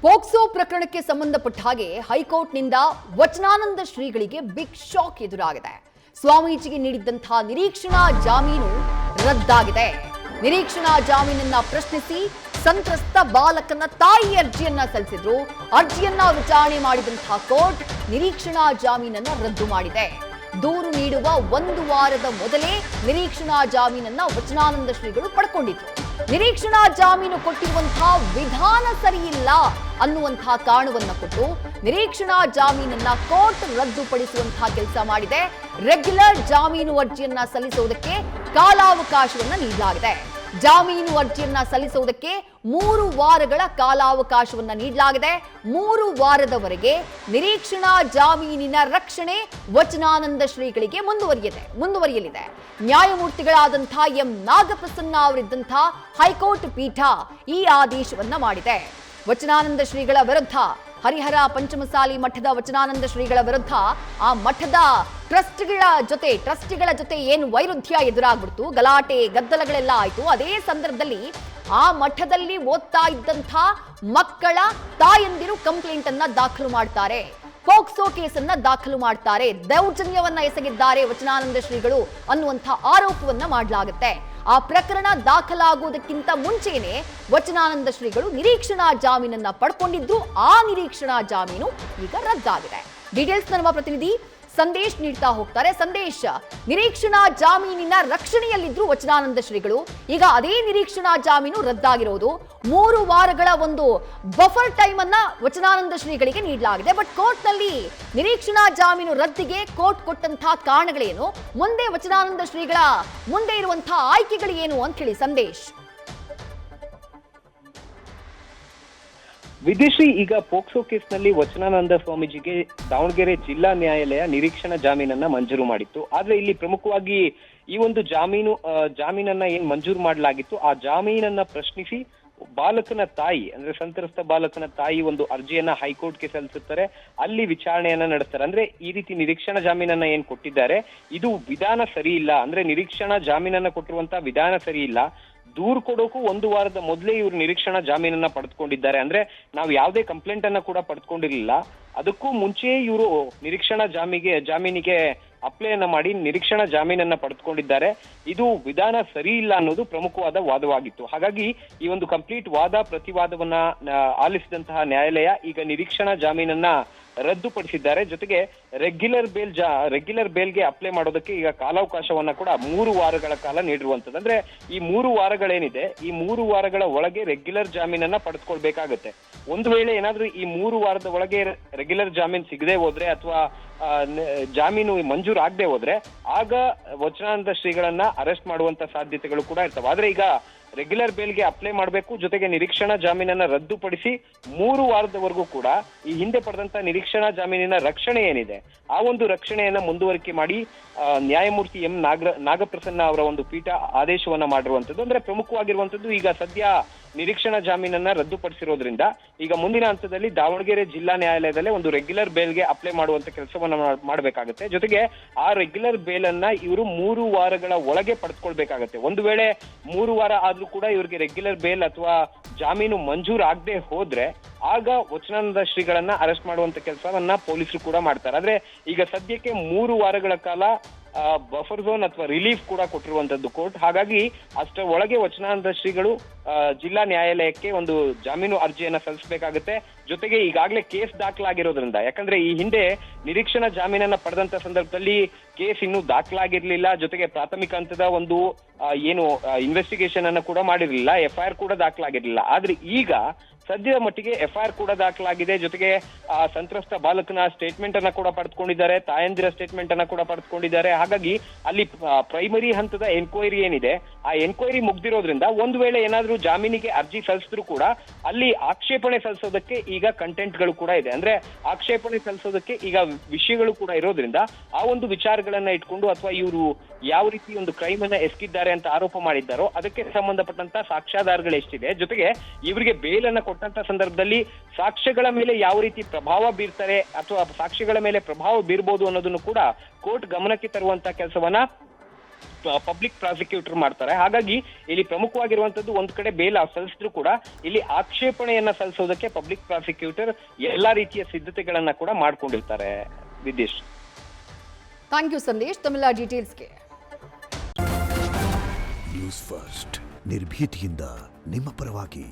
POCSO ಪ್ರಕರಣಕ್ಕೆ ಸಂಬಂಧಪಟ್ಟ ಹಾಗೆ ಹೈಕೋರ್ಟ್ನಿಂದ ವಚನಾನಂದ ಶ್ರೀಗಳಿಗೆ ಬಿಗ್ ಶಾಕ್ ಎದುರಾಗಿದೆ. ಸ್ವಾಮೀಜಿಗೆ ನೀಡಿದ್ದಂತಹ ನಿರೀಕ್ಷಣಾ ಜಾಮೀನು ರದ್ದಾಗಿದೆ. ನಿರೀಕ್ಷಣಾ ಜಾಮೀನನ್ನ ಪ್ರಶ್ನಿಸಿ ಸಂತ್ರಸ್ತ ಬಾಲಕನ ತಾಯಿ ಅರ್ಜಿಯನ್ನ ಸಲ್ಲಿಸಿದ್ರು. ಅರ್ಜಿಯನ್ನ ವಿಚಾರಣೆ ಮಾಡಿದಂತಹ ಕೋರ್ಟ್ ನಿರೀಕ್ಷಣಾ ಜಾಮೀನನ್ನ ರದ್ದು ಮಾಡಿದೆ. ದೂರು ನೀಡುವ 1 ವಾರದ ಮೊದಲೇ ನಿರೀಕ್ಷಣಾ ಜಾಮೀನನ್ನ ವಚನಾನಂದ ಶ್ರೀಗಳು ಪಡ್ಕೊಂಡಿದ್ರು. ನಿರೀಕ್ಷಣಾ ಜಾಮೀನು ಕೊಟ್ಟಿರುವಂತಹ ವಿಧಾನ ಸರಿಯಿಲ್ಲ ಅನ್ನುವಂತಹ ಕಾರಣವನ್ನ ಕೊಟ್ಟು ನಿರೀಕ್ಷಣಾ ಜಾಮೀನನ್ನ ಕೋರ್ಟ್ ರದ್ದುಪಡಿಸುವಂತಹ ಕೆಲಸ ಮಾಡಿದೆ. ರೆಗ್ಯುಲರ್ ಜಾಮೀನು ಅರ್ಜಿಯನ್ನ ಸಲ್ಲಿಸುವುದಕ್ಕೆ ಕಾಲಾವಕಾಶವನ್ನ ನೀಡಲಾಗಿದೆ. ಜಾಮೀನು ಅರ್ಜಿಯನ್ನ ಸಲ್ಲಿಸುವುದಕ್ಕೆ 3 ವಾರಗಳ ಕಾಲಾವಕಾಶವನ್ನ ನೀಡಲಾಗಿದೆ. 3 ವಾರದವರೆಗೆ ನಿರೀಕ್ಷಣಾ ಜಾಮೀನಿನ ರಕ್ಷಣೆ ವಚನಾನಂದ ಶ್ರೀಗಳಿಗೆ ಮುಂದುವರಿಯಲಿದೆ. ನ್ಯಾಯಮೂರ್ತಿಗಳಾದಂತಹ ಎಂ ನಾಗಪ್ರಸನ್ನ ಅವರಿದ್ದಂತಹ ಹೈಕೋರ್ಟ್ ಪೀಠ ಈ ಆದೇಶವನ್ನ ಮಾಡಿದೆ. ವಚನಾನಂದ ಶ್ರೀಗಳ ವಿರುದ್ಧ ಹರಿಹರ ಪಂಚಮಸಾಲಿ ಮಠದ ವಚನಾನಂದ ಶ್ರೀಗಳ ವಿರುದ್ಧ ಆ ಮಠದ ಟ್ರಸ್ಟಿಗಳ ಜೊತೆ ಏನು ವೈರುಧ್ಯ ಎದುರಾಗ್ಬಿಡ್ತು, ಗಲಾಟೆ ಗದ್ದಲಗಳೆಲ್ಲ ಆಯ್ತು. ಅದೇ ಸಂದರ್ಭದಲ್ಲಿ ಆ ಮಠದಲ್ಲಿ ಓದ್ತಾ ಇದ್ದಂಥ ಮಕ್ಕಳ ತಾಯಂದಿರು ಕಂಪ್ಲೇಂಟ್ ಅನ್ನ ದಾಖಲು ಮಾಡ್ತಾರೆ. ಪೋಕ್ಸೋ ಕೇಸನ್ನ ದಾಖಲು ಮಾಡ್ತಾರೆ. ದೌರ್ಜನ್ಯವನ್ನ ಎಸಗಿದ್ದಾರೆ ವಚನಾನಂದ ಶ್ರೀಗಳು ಅನ್ನುವಂಥ ಆರೋಪವನ್ನ ಮಾಡಲಾಗುತ್ತೆ. ಆ ಪ್ರಕರಣ ದಾಖಲಾಗುವುದಕ್ಕಿಂತ ಮುಂಚೆನೆ ವಚನಾನಂದ ಶ್ರೀಗಳು ನಿರೀಕ್ಷಣಾ ಜಾಮೀನನ್ನ ಪಡ್ಕೊಂಡಿದ್ರು. ಆ ನಿರೀಕ್ಷಣಾ ಜಾಮೀನು ಈಗ ರದ್ದಾಗಿದೆ. ಡೀಟೇಲ್ಸ್ ನಮ್ಮ ಪ್ರತಿನಿಧಿ ಸಂದೇಶ್ ನೀಡ್ತಾ ಹೋಗ್ತಾರೆ. ಸಂದೇಶ್, ನಿರೀಕ್ಷಣಾ ಜಾಮೀನಿನ ರಕ್ಷಣೆಯಲ್ಲಿದ್ರು ವಚನಾನಂದ ಶ್ರೀಗಳು. ಈಗ ಅದೇ ನಿರೀಕ್ಷಣಾ ಜಾಮೀನು ರದ್ದಾಗಿರೋದು. 3 ವಾರಗಳ ಒಂದು ಬಫರ್ ಟೈಮ್ ಅನ್ನ ವಚನಾನಂದ ಶ್ರೀಗಳಿಗೆ ನೀಡಲಾಗಿದೆ. ಬಟ್ ಕೋರ್ಟ್ ನಲ್ಲಿ ನಿರೀಕ್ಷಣಾ ಜಾಮೀನು ರದ್ದಿಗೆ ಕೋರ್ಟ್ ಕೊಟ್ಟಂತಹ ಕಾರಣಗಳೇನು, ಮುಂದೆ ವಚನಾನಂದ ಶ್ರೀಗಳ ಮುಂದೆ ಇರುವಂತಹ ಆಯ್ಕೆಗಳು ಏನು ಅಂತ ಹೇಳಿ ಸಂದೇಶ್. ವಿದೇಶಿ ಈಗ ಪೋಕ್ಸೋ ಕೇಸ್ನಲ್ಲಿ ವಚನಾನಂದ ಸ್ವಾಮೀಜಿಗೆ ದಾವಣಗೆರೆ ಜಿಲ್ಲಾ ನ್ಯಾಯಾಲಯ ನಿರೀಕ್ಷಣಾ ಜಾಮೀನನ್ನ ಮಂಜೂರು ಮಾಡಿತ್ತು. ಆದ್ರೆ ಇಲ್ಲಿ ಪ್ರಮುಖವಾಗಿ ಈ ಒಂದು ಜಾಮೀನನ್ನ ಏನ್ ಮಂಜೂರು ಮಾಡಲಾಗಿತ್ತು, ಆ ಜಾಮೀನನ್ನ ಪ್ರಶ್ನಿಸಿ ಬಾಲಕನ ತಾಯಿ ಅಂದ್ರೆ ಸಂತ್ರಸ್ತ ಬಾಲಕನ ತಾಯಿ ಒಂದು ಅರ್ಜಿಯನ್ನ ಹೈಕೋರ್ಟ್ಗೆ ಸಲ್ಲಿಸುತ್ತಾರೆ. ಅಲ್ಲಿ ವಿಚಾರಣೆಯನ್ನ ನಡೆಸ್ತಾರೆ. ಅಂದ್ರೆ ಈ ರೀತಿ ನಿರೀಕ್ಷಣಾ ಜಾಮೀನನ್ನ ಏನ್ ಕೊಟ್ಟಿದ್ದಾರೆ ಇದು ವಿಧಾನ ಸರಿ ಇಲ್ಲ, ಅಂದ್ರೆ ನಿರೀಕ್ಷಣಾ ಜಾಮೀನನ್ನ ಕೊಟ್ಟಿರುವಂತ ವಿಧಾನ ಸರಿ ಇಲ್ಲ. ದೂರು ಕೊಡೋಕು 1 ವಾರದ ಮೊದಲೇ ಇವರು ನಿರೀಕ್ಷಣಾ ಜಾಮೀನನ್ನ ಪಡೆದುಕೊಂಡಿದ್ದಾರೆ. ಅಂದ್ರೆ ನಾವು ಯಾವುದೇ ಕಂಪ್ಲೇಂಟ್ ಅನ್ನ ಕೂಡ ಪಡೆದುಕೊಂಡಿರಲಿಲ್ಲ. ಅದಕ್ಕೂ ಮುಂಚೆ ಇವರು ನಿರೀಕ್ಷಣಾ ಜಾಮೀನಿಗೆ ಅಪ್ಲೈಯನ್ನ ಮಾಡಿ ನಿರೀಕ್ಷಣಾ ಜಾಮೀನನ್ನ ಪಡೆದುಕೊಂಡಿದ್ದಾರೆ. ಇದು ವಿಧಾನ ಸರಿ ಇಲ್ಲ ಅನ್ನೋದು ಪ್ರಮುಖವಾದ ವಾದವಾಗಿತ್ತು. ಹಾಗಾಗಿ ಈ ಒಂದು ಕಂಪ್ಲೀಟ್ ವಾದ ಪ್ರತಿವಾದವನ್ನ ಆಲಿಸಿದಂತಹ ನ್ಯಾಯಾಲಯ ಈಗ ನಿರೀಕ್ಷಣಾ ಜಾಮೀನನ್ನ ರದ್ದುಪಡಿಸಿದ್ದಾರೆ. ಜೊತೆಗೆ ರೆಗ್ಯುಲರ್ ಬೇಲ್ಗೆ ಅಪ್ಲೈ ಮಾಡೋದಕ್ಕೆ ಈಗ ಕಾಲಾವಕಾಶವನ್ನ ಕೂಡ 3 ವಾರಗಳ ಕಾಲ ನೀಡಿರುವಂತದ್ದು. ಅಂದ್ರೆ ಈ 3 ವಾರಗಳೇನಿದೆ, ಈ 3 ವಾರಗಳ ಒಳಗೆ ರೆಗ್ಯುಲರ್ ಜಾಮೀನನ್ನ ಪಡೆದುಕೊಳ್ಬೇಕಾಗತ್ತೆ. ಒಂದು ವೇಳೆ ಏನಾದ್ರೂ ಈ 3 ವಾರದ ಒಳಗೆ ರೆಗ್ಯುಲರ್ ಜಾಮೀನ್ ಸಿಗದೆ ಹೋದ್ರೆ ಅಥವಾ ಜಾಮೀನು ಮಂಜೂರು ಆಗದೆ ಹೋದ್ರೆ ಆಗ ವಚನಾನಂದ ಶ್ರೀಗಳನ್ನ ಅರೆಸ್ಟ್ ಮಾಡುವಂತ ಸಾಧ್ಯತೆಗಳು ಕೂಡ ಇರ್ತವೆ. ಆದ್ರೆ ಈಗ ರೆಗ್ಯುಲರ್ ಬೇಲ್ಗೆ ಅಪ್ಲೈ ಮಾಡಬೇಕು. ಜೊತೆಗೆ ನಿರೀಕ್ಷಣಾ ಜಾಮೀನನ್ನ ರದ್ದುಪಡಿಸಿ 3 ವಾರದವರೆಗೂ ಕೂಡ ಈ ಹಿಂದೆ ಪಡೆದಂತ ನಿರೀಕ್ಷಣಾ ಜಾಮೀನಿನ ರಕ್ಷಣೆ ಏನಿದೆ ಆ ಒಂದು ರಕ್ಷಣೆಯನ್ನ ಮುಂದುವರಿಕೆ ಮಾಡಿ ನ್ಯಾಯಮೂರ್ತಿ ಎಂ ನಾಗಪ್ರಸನ್ನ ಅವರ ಒಂದು ಪೀಠ ಆದೇಶವನ್ನ ಮಾಡಿರುವಂತದ್ದು. ಅಂದ್ರೆ ಪ್ರಮುಖವಾಗಿರುವಂತದ್ದು ಈಗ ಸದ್ಯ ನಿರೀಕ್ಷಣಾ ಜಾಮೀನನ್ನ ರದ್ದುಪಡಿಸಿರೋದ್ರಿಂದ ಈಗ ಮುಂದಿನ ಹಂತದಲ್ಲಿ ದಾವಣಗೆರೆ ಜಿಲ್ಲಾ ನ್ಯಾಯಾಲಯದಲ್ಲೇ ಒಂದು ರೆಗ್ಯುಲರ್ ಬೇಲ್ಗೆ ಅಪ್ಲೈ ಮಾಡುವಂತ ಕೆಲಸವನ್ನ ಮಾಡಬೇಕಾಗುತ್ತೆ. ಜೊತೆಗೆ ಆ ರೆಗ್ಯುಲರ್ ಬೇಲ್ ಅನ್ನ ಇವರು 3 ವಾರಗಳ ಒಳಗೆ ಪಡೆದುಕೊಳ್ಬೇಕಾಗತ್ತೆ. ಒಂದು ವೇಳೆ 3 ವಾರ ಆದ್ರೂ ಕೂಡ ಇವರಿಗೆ ರೆಗ್ಯುಲರ್ ಬೇಲ್ ಅಥವಾ ಜಾಮೀನು ಮಂಜೂರು ಆಗದೆ ಹೋದ್ರೆ ಆಗ ವಚನಾನಂದ ಶ್ರೀಗಳನ್ನ ಅರೆಸ್ಟ್ ಮಾಡುವಂತ ಕೆಲಸವನ್ನ ಪೊಲೀಸರು ಕೂಡ ಮಾಡ್ತಾರೆ. ಆದ್ರೆ ಈಗ ಸದ್ಯಕ್ಕೆ 3 ವಾರಗಳ ಕಾಲ ಬಫರ್ ಝೋನ್ ಅಥವಾ ರಿಲೀಫ್ ಕೂಡ ಕೊಟ್ಟಿರುವಂತದ್ದು ಕೋರ್ಟ್. ಹಾಗಾಗಿ ಅಷ್ಟರ ಒಳಗೆ ವಚನಾನಂದ ಶ್ರೀಗಳು ಜಿಲ್ಲಾ ನ್ಯಾಯಾಲಯಕ್ಕೆ ಒಂದು ಜಾಮೀನು ಅರ್ಜಿಯನ್ನ ಸಲ್ಲಿಸಬೇಕಾಗುತ್ತೆ. ಜೊತೆಗೆ ಈಗಾಗಲೇ ಕೇಸ್ ದಾಖಲಾಗಿರೋದ್ರಿಂದ, ಯಾಕಂದ್ರೆ ಈ ಹಿಂದೆ ನಿರೀಕ್ಷಣಾ ಜಾಮೀನನ್ನ ಪಡೆದಂತ ಸಂದರ್ಭದಲ್ಲಿ ಕೇಸ್ ಇನ್ನೂ ದಾಖಲಾಗಿರ್ಲಿಲ್ಲ. ಜೊತೆಗೆ ಪ್ರಾಥಮಿಕ ಹಂತದ ಒಂದು ಇನ್ವೆಸ್ಟಿಗೇಷನ್ ಅನ್ನ ಕೂಡ ಮಾಡಿರ್ಲಿಲ್ಲ, FIR ಕೂಡ ದಾಖಲಾಗಿರ್ಲಿಲ್ಲ. ಆದ್ರೆ ಈಗ ಸದ್ಯದ ಮಟ್ಟಿಗೆ FIR ಕೂಡ ದಾಖಲಾಗಿದೆ. ಜೊತೆಗೆ ಸಂತ್ರಸ್ತ ಬಾಲಕನ ಸ್ಟೇಟ್ಮೆಂಟ್ ಅನ್ನ ಕೂಡ ಪಡೆದುಕೊಂಡಿದ್ದಾರೆ, ತಾಯಂದಿರ ಸ್ಟೇಟ್ಮೆಂಟ್ ಅನ್ನ ಕೂಡ ಪಡೆದುಕೊಂಡಿದ್ದಾರೆ. ಹಾಗಾಗಿ ಅಲ್ಲಿ ಪ್ರೈಮರಿ ಹಂತದ ಎನ್ಕ್ವೈರಿ ಏನಿದೆ ಆ ಎನ್ಕ್ವೈರಿ ಮುಗ್ದಿರೋದ್ರಿಂದ ಒಂದು ವೇಳೆ ಏನಾದ್ರೂ ಜಾಮೀನಿಗೆ ಅರ್ಜಿ ಸಲ್ಲಿಸಿದ್ರು ಕೂಡ ಅಲ್ಲಿ ಆಕ್ಷೇಪಣೆ ಸಲ್ಲಿಸೋದಕ್ಕೆ ಈಗ ಕಂಟೆಂಟ್ಗಳು ಕೂಡ ಇದೆ. ಅಂದ್ರೆ ಆಕ್ಷೇಪಣೆ ಸಲ್ಲಿಸೋದಕ್ಕೆ ಈಗ ವಿಷಯಗಳು ಕೂಡ ಇರೋದ್ರಿಂದ ಆ ಒಂದು ವಿಚಾರಗಳನ್ನ ಇಟ್ಕೊಂಡು ಅಥವಾ ಇವರು ಯಾವ ರೀತಿ ಒಂದು ಕ್ರೈಮ್ ಅನ್ನ ಎಸಗಿದ್ದಾರೆ ಅಂತ ಆರೋಪ ಮಾಡಿದ್ದಾರೋ ಅದಕ್ಕೆ ಸಂಬಂಧಪಟ್ಟಂತ ಸಾಕ್ಷ್ಯಾಧಾರಗಳು ಎಷ್ಟಿದೆ, ಜೊತೆಗೆ ಇವರಿಗೆ ಬೇಲನ್ನ ಕೊಟ್ಟಂತ ಸಂದರ್ಭದಲ್ಲಿ ಸಾಕ್ಷ್ಯಗಳ ಮೇಲೆ ಯಾವ ರೀತಿ ಪ್ರಭಾವ ಬೀರ್ತಾರೆ ಅಥವಾ ಸಾಕ್ಷ್ಯಗಳ ಮೇಲೆ ಪ್ರಭಾವ ಬೀರ್ಬೋದು ಅನ್ನೋದನ್ನು ಕೂಡ ಕೋರ್ಟ್ ಗಮನಕ್ಕೆ ತರುವಂತ ಕೆಲಸವನ್ನ ಪಬ್ಲಿಕ್ ಪ್ರಾಸಿಕ್ಯೂಟರ್ ಮಾಡ್ತಾರೆ. ಹಾಗಾಗಿ ಇಲ್ಲಿ ಪ್ರಮುಖವಾಗಿರುವಂತದ್ದು ಒಂದ್ ಕಡೆ ಬೇಲ್ ಸಲ್ಲಿಸಿದ್ರು ಕೂಡ ಇಲ್ಲಿ ಆಕ್ಷೇಪಣೆಯನ್ನ ಸಲ್ಲಿಸೋದಕ್ಕೆ ಪಬ್ಲಿಕ್ ಪ್ರಾಸಿಕ್ಯೂಟರ್ ಎಲ್ಲಾ ರೀತಿಯ ಸಿದ್ಧತೆಗಳನ್ನ ಕೂಡ ಮಾಡ್ಕೊಂಡಿರ್ತಾರೆ. ವಿದೇಶ್, ಥ್ಯಾಂಕ್ ಯು ಸಂದೇಶ್ ತಮ್ಮೆಲ್ಲ ಡೀಟೇಲ್ಸ್ಗೆ. ನ್ಯೂಸ್ ಫಸ್ಟ್ ನಿರ್ಭೀತಿಯಿಂದ ನಿಮ್ಮ ಪರವಾಗಿ.